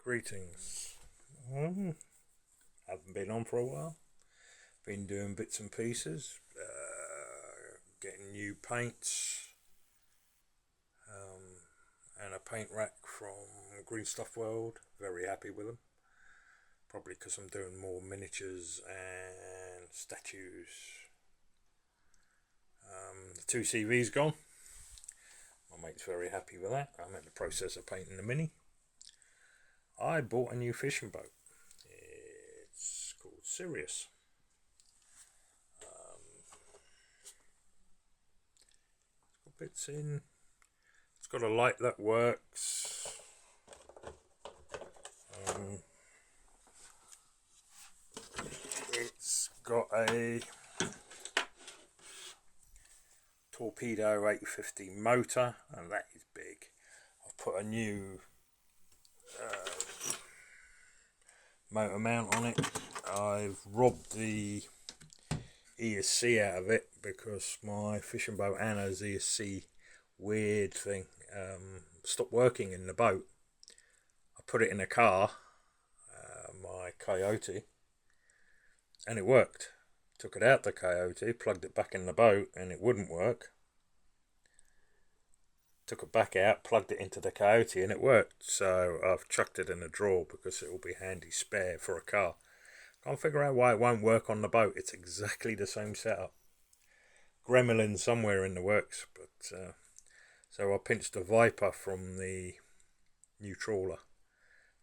Greetings. Haven't been on for a while. Been doing bits and pieces, getting new paints, and a paint rack from Green Stuff World. Very happy with them. Probably because I'm doing more miniatures and statues. The 2CV's gone. My mate's very happy with that. I'm in the process of painting the Mini. I bought a new fishing boat. It's called Sirius. It's got bits in. It's got a light that works. It's got a Torpedo 850 motor, and that is big. I've put a new motor mount on it. I've robbed the ESC out of it because my fishing boat Anna's ESC weird thing stopped working in the boat. I put it in a car, my Coyote, and it worked. Took it out the Coyote, plugged it back in the boat, and it wouldn't work. Took it back out, plugged it into the Coyote, and it worked. So I've chucked it in a drawer because it will be handy spare for a car. Can't figure out why it won't work on the boat. It's exactly the same setup. Gremlin somewhere in the works, but so I pinched a Viper from the new trawler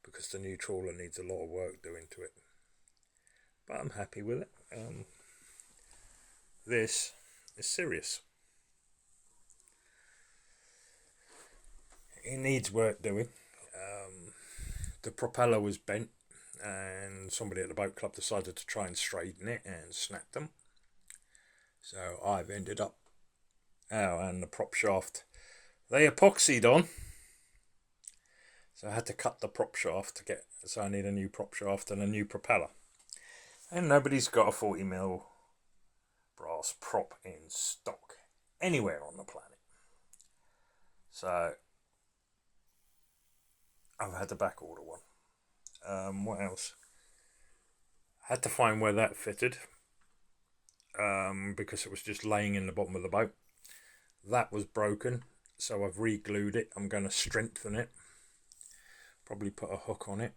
because the new trawler needs a lot of work doing to it. But I'm happy with it. This is Sirius. It needs work doing. The propeller was bent and somebody at the boat club decided to try and straighten it and snapped them. So I've ended up... and the prop shaft. They epoxied on. So I had to cut the prop shaft to get... So I need a new prop shaft and a new propeller. And nobody's got a 40mm brass prop in stock anywhere on the planet. So I've had to back order one. What else? Had to find where that fitted because it was just laying in the bottom of the boat. That was broken, so I've re-glued it. I'm going to strengthen it. Probably put a hook on it.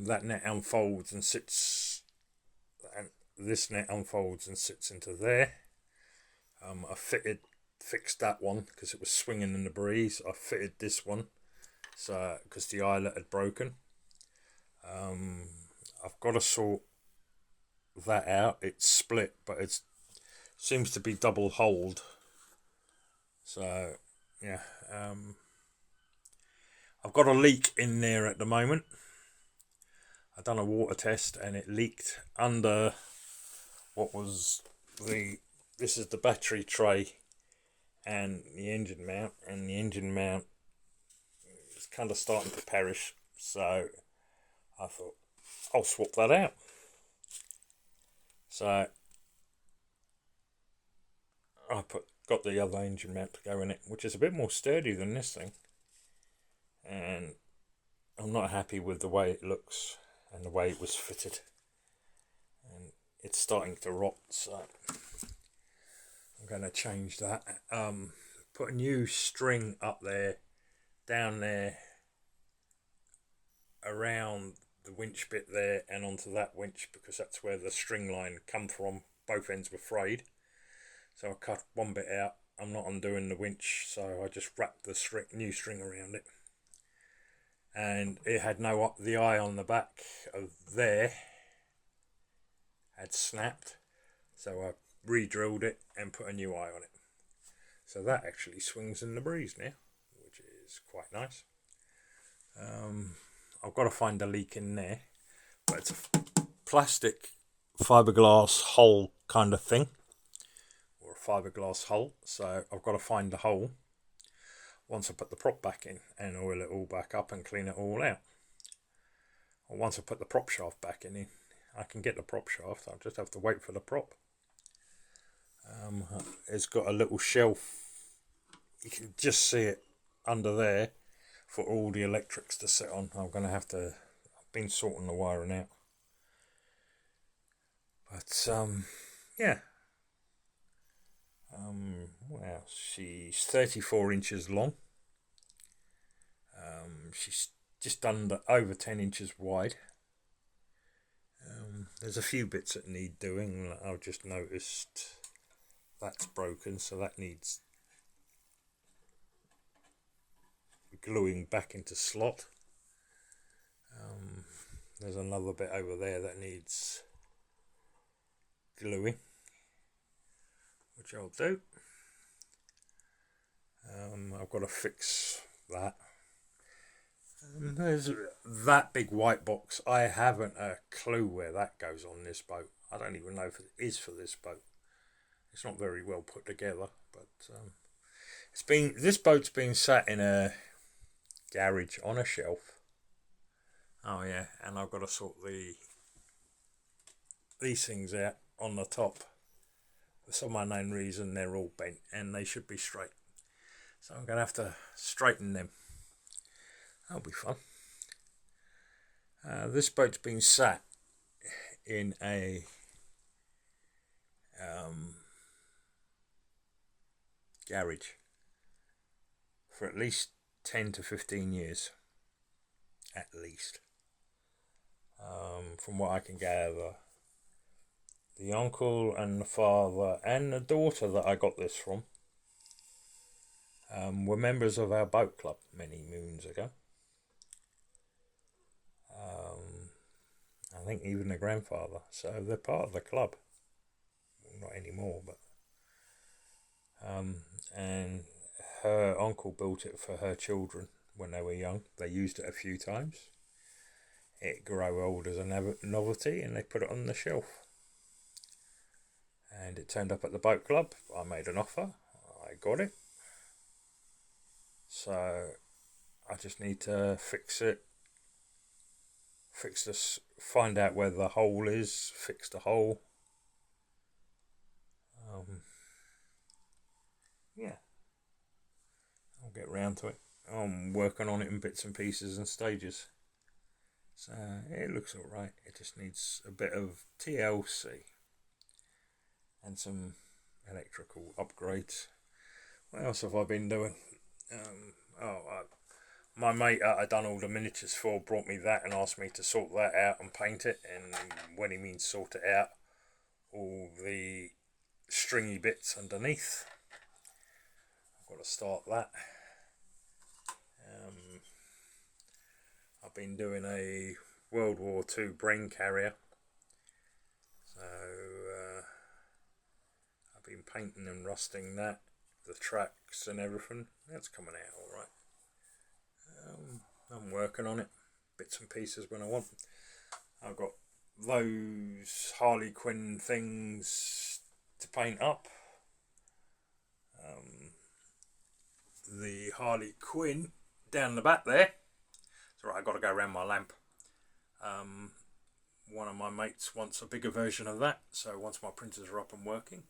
That net unfolds and sits, and this net unfolds and sits into there. I fixed that one because it was swinging in the breeze. I fitted this one so because the eyelet had broken. I've got to sort that out. It's split, but it seems to be double holed. So yeah, I've got a leak in there at the moment. I've done a water test and it leaked under what was this is the battery tray and the engine mount, and the engine mount is kind of starting to perish, so I thought I'll swap that out. So I got the other engine mount to go in it, which is a bit more sturdy than this thing, and I'm not happy with the way it looks and the way it was fitted, and it's starting to rot, so I'm going to change that. Put a new string up there, down there, around the winch bit there and onto that winch because that's where the string line come from. Both ends were frayed, so I cut one bit out. I'm not undoing the winch, so I just wrapped the new string around it. And it had the eye on the back of there had snapped, so I re-drilled it and put a new eye on it. So that actually swings in the breeze now, which is quite nice. I've got to find a leak in there, but it's a plastic fiberglass hole kind of thing, or a fiberglass hole, so I've got to find the hole once I put the prop back in and oil it all back up and clean it all out. Or once I put the prop shaft back in, I can get the prop shaft. I'll just have to wait for the prop. It's got a little shelf. You can just see it under there for all the electrics to sit on. I'm going to have to, I've been sorting the wiring out. But, yeah. Well, she's 34 inches long. She's just over 10 inches wide. There's a few bits that need doing. I've just noticed that's broken, so that needs gluing back into slot. There's another bit over there that needs gluing, which I'll do. I've got to fix that. There's that big white box. I haven't a clue where that goes on this boat. I don't even know if it is for this boat. It's not very well put together, but this boat's been sat in a garage on a shelf. Oh yeah, and I've got to sort these things out on the top. For some unknown reason, they're all bent and they should be straight. So I'm going to have to straighten them. That'll be fun. This boat's been sat in a garage for at least 10 to 15 years. At least. From what I can gather. The uncle and the father and the daughter that I got this from were members of our boat club many moons ago. I think even the grandfather. So they're part of the club. Well, not anymore, but and her uncle built it for her children when they were young. They used it a few times. It grew old as a novelty, and they put it on the shelf. And it turned up at the boat club. I made an offer. I got it. So I just need to fix it. Fix this. Find out where the hole is. Fix the hole. Yeah. I'll get round to it. I'm working on it in bits and pieces and stages. So it looks alright. It just needs a bit of TLC. And some electrical upgrades. What else have I been doing? My mate I done all the miniatures for brought me that and asked me to sort that out and paint it. And when he means sort it out, all the stringy bits underneath. I've got to start that. I've been doing a World War II brain carrier. So I've been painting and rusting that, the tracks and everything. That's coming out alright. I'm working on it, bits and pieces when I want. I've got those Harley Quinn things to paint up. The Harley Quinn down the back there. It's alright, I've got to go around my lamp. One of my mates wants a bigger version of that, so once my printers are up and working,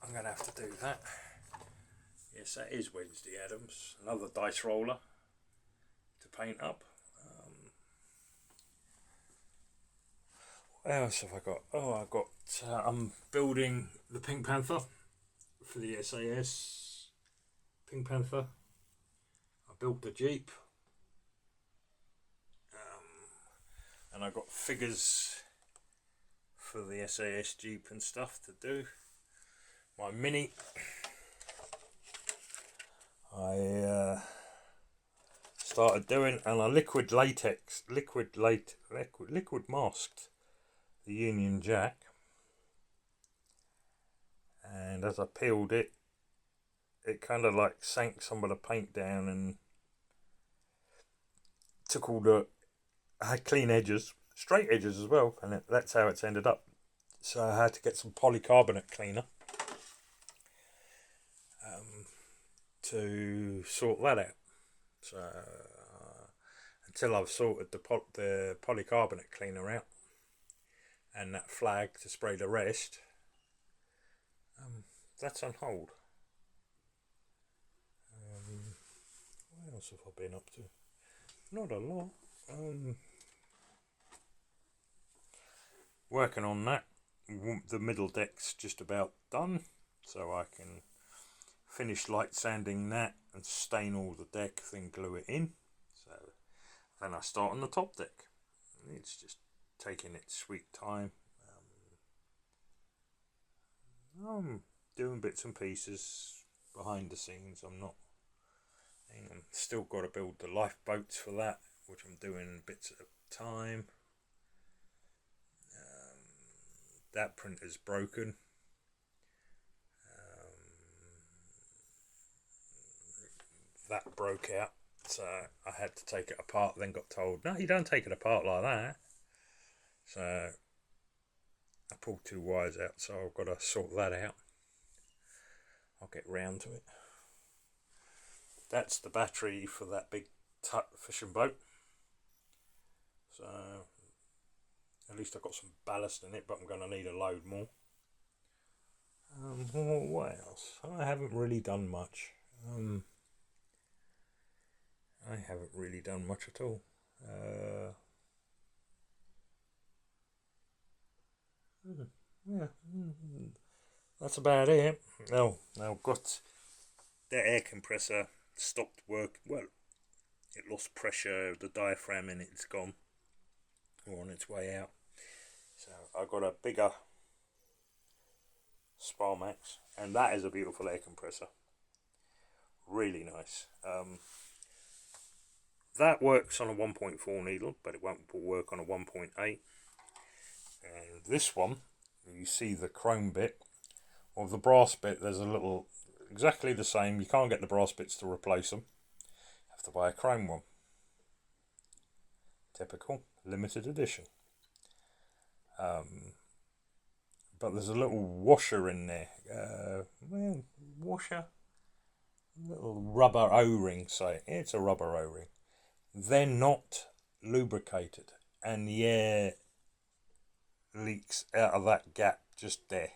I'm going to have to do that. Yes, that is Wednesday Addams. Another dice roller to paint up. What else have I got? I'm building the Pink Panther for the SAS. Pink Panther. I built the Jeep. And I got figures for the SAS Jeep and stuff to do. My Mini. I started doing, and I liquid masked the Union Jack. And as I peeled it, it kind of like sank some of the paint down and took all the. I had clean edges, straight edges as well, and that's how it's ended up. So I had to get some polycarbonate cleaner to sort that out. So until I've sorted the polycarbonate cleaner out and that flag to spray the rest, that's on hold. What else have I been up to? Not a lot. Working on that. The middle deck's just about done, so I can finish light sanding that and stain all the deck, then glue it in. So then I start on the top deck. It's just taking its sweet time. I'm doing bits and pieces behind the scenes. I'm still got to build the lifeboats for that, which I'm doing bits at a time. That printer's broken. That broke out, so I had to take it apart, then got told, no, you don't take it apart like that. So I pulled 2 wires out, so I've got to sort that out. I'll get round to it. That's the battery for that big fishing boat. So at least I've got some ballast in it, but I'm going to need a load more. What else? I haven't really done much. I haven't really done much at all. Yeah, that's about it. No, I've got the air compressor stopped work. Well, it lost pressure. The diaphragm in it's gone, or on its way out. So I got a bigger Sparmax, and that is a beautiful air compressor. Really nice. That works on a 1.4 needle, but it won't work on a 1.8. And this one, you see the chrome bit, or the brass bit, there's a little, exactly the same. You can't get the brass bits to replace them. You have to buy a chrome one. Typical, limited edition. But there's a little washer in there. Washer? Little rubber O-ring, say. It's a rubber O-ring. They're not lubricated, and the air leaks out of that gap just there.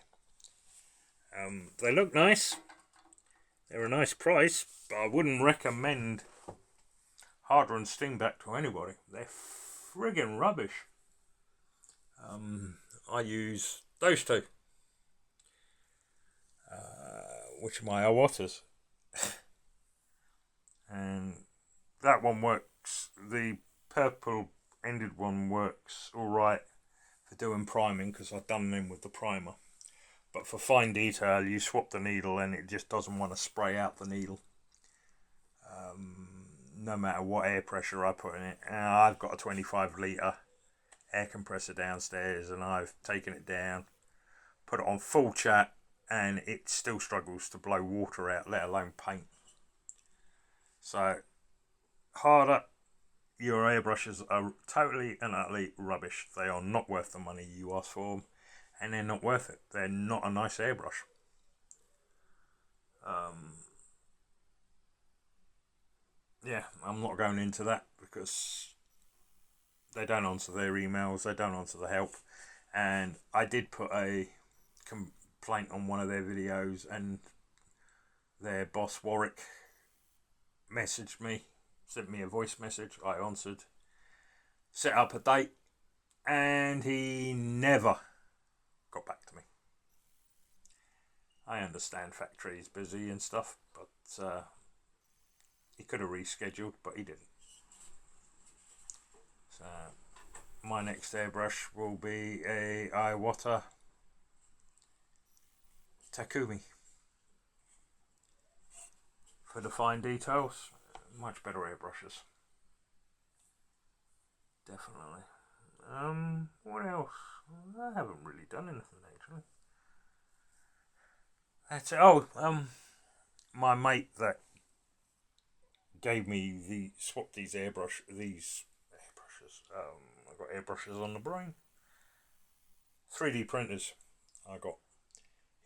They look nice. They're a nice price, but I wouldn't recommend Harder and Stingback to anybody. They're friggin' rubbish. I use those two, which are my Awatas. And that one works. The purple ended one works alright for doing priming, because I've done them with the primer. But for fine detail, you swap the needle and it just doesn't want to spray out the needle. No matter what air pressure I put in it. And I've got a 25 litre air compressor downstairs, and I've taken it down, put it on full chat, and it still struggles to blow water out, let alone paint. So, Harder, your airbrushes are totally and utterly rubbish. They are not worth the money you ask for them, and they're not worth it. They're not a nice airbrush. Yeah, I'm not going into that because they don't answer their emails, they don't answer the help. And I did put a complaint on one of their videos, and their boss Warwick messaged me, sent me a voice message. I answered, set up a date, and he never got back to me. I understand factory's busy and stuff, but he could have rescheduled, but he didn't. So my next airbrush will be a Iwata Takumi. For the fine details, much better airbrushes. Definitely. What else? I haven't really done anything actually. That's it. Oh, my mate that gave me swapped these airbrushes. I got airbrushes on the brain. 3D printers.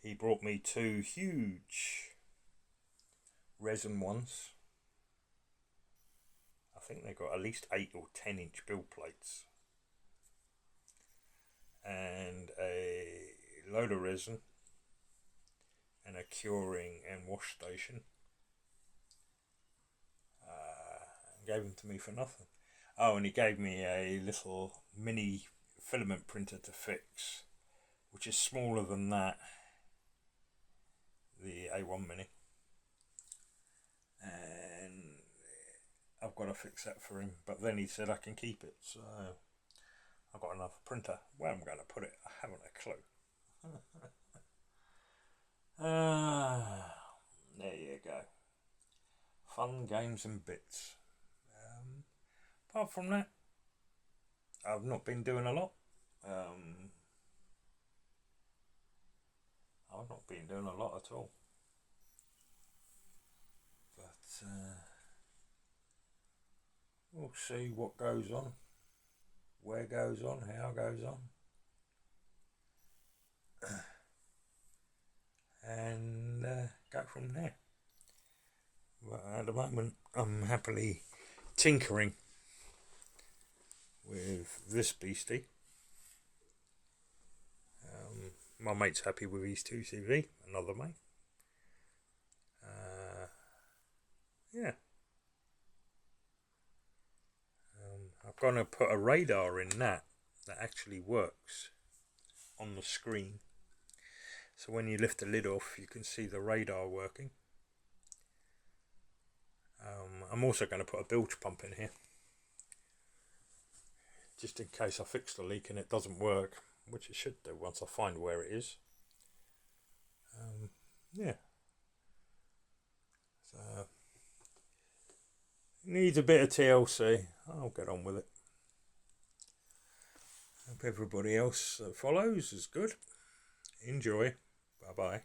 He brought me 2 huge resin ones. I think they got at least 8 or 10 inch build plates, and a load of resin, and a curing and wash station. Gave them to me for nothing. Oh, and he gave me a little mini filament printer to fix, which is smaller than that, the A1 Mini. And I've got to fix that for him, but then he said I can keep it, so I've got another printer. Where I'm going to put it, I haven't a clue. There you go. Fun, games and bits. Apart from that, I've not been doing a lot. I've not been doing a lot at all. But we'll see what goes on, where goes on, how goes on. And go from there. But at the moment, I'm happily tinkering with this beastie. My mate's happy with his 2CV, another mate. Yeah. I'm going to put a radar in that actually works on the screen. So when you lift the lid off, you can see the radar working. I'm also going to put a bilge pump in here, just in case I fix the leak and it doesn't work, which it should do once I find where it is. Yeah. So, needs a bit of TLC. I'll get on with it. Hope everybody else that follows is good. Enjoy. Bye bye.